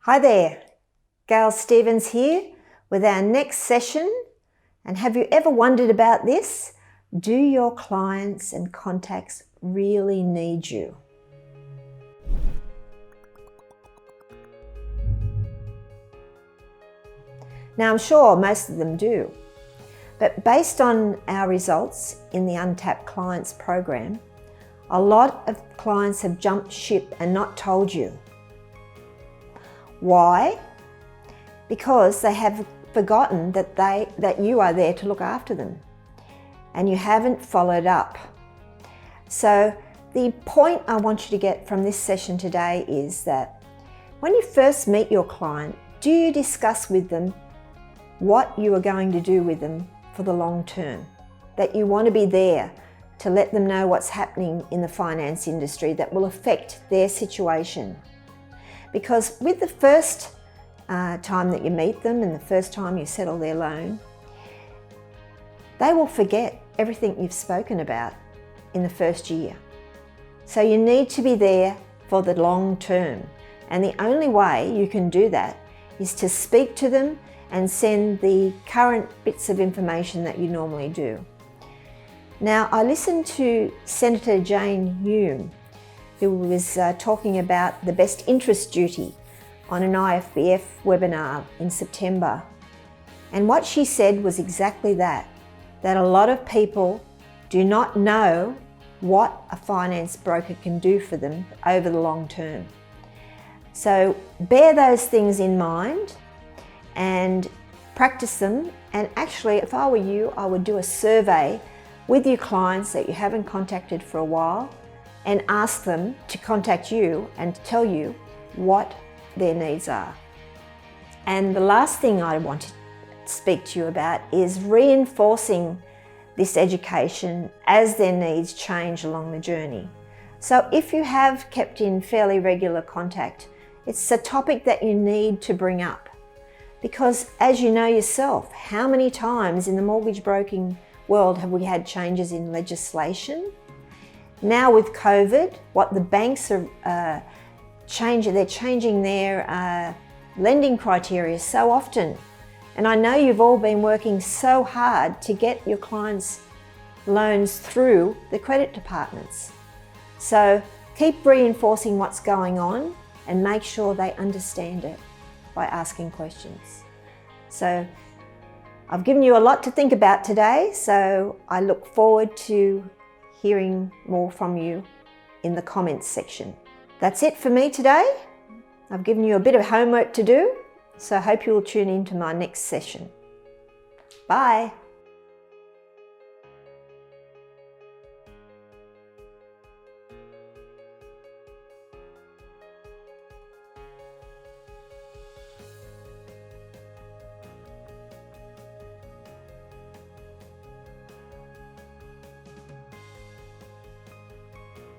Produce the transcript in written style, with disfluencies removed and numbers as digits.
Hi there, Gail Stevens here with our next session. And have you ever wondered about this? Do your clients and contacts really need you? Now, I'm sure most of them do, but based on our results in the Untapped Clients program, a lot of clients have jumped ship and not told you. Why? Because they have forgotten that you are there to look after them and you haven't followed up. So the point I want you to get from this session today is that when you first meet your client, do you discuss with them what you are going to do with them for the long term? That you want to be there to let them know what's happening in the finance industry that will affect their situation. Because with the first time that you meet them and the first time you settle their loan, they will forget everything you've spoken about in the first year. So you need to be there for the long term. And the only way you can do that is to speak to them and send the current bits of information that you normally do. Now, I listened to Senator Jane Hume, who was talking about the best interest duty on an IFBF webinar in September. And what she said was exactly that a lot of people do not know what a finance broker can do for them over the long term. So bear those things in mind and practice them. And actually, if I were you, I would do a survey with your clients that you haven't contacted for a while and ask them to contact you and tell you what their needs are. And the last thing I want to speak to you about is reinforcing this education as their needs change along the journey. So if you have kept in fairly regular contact, it's a topic that you need to bring up. Because as you know yourself, how many times in the mortgage broking world have we had changes in legislation? Now with COVID, what the banks are changing, they're changing their lending criteria so often. And I know you've all been working so hard to get your clients' loans through the credit departments. So keep reinforcing what's going on and make sure they understand it by asking questions. So I've given you a lot to think about today, so I look forward to hearing more from you in the comments section. That's it for me today. I've given you a bit of homework to do, so I hope you'll tune in to my next session. Bye.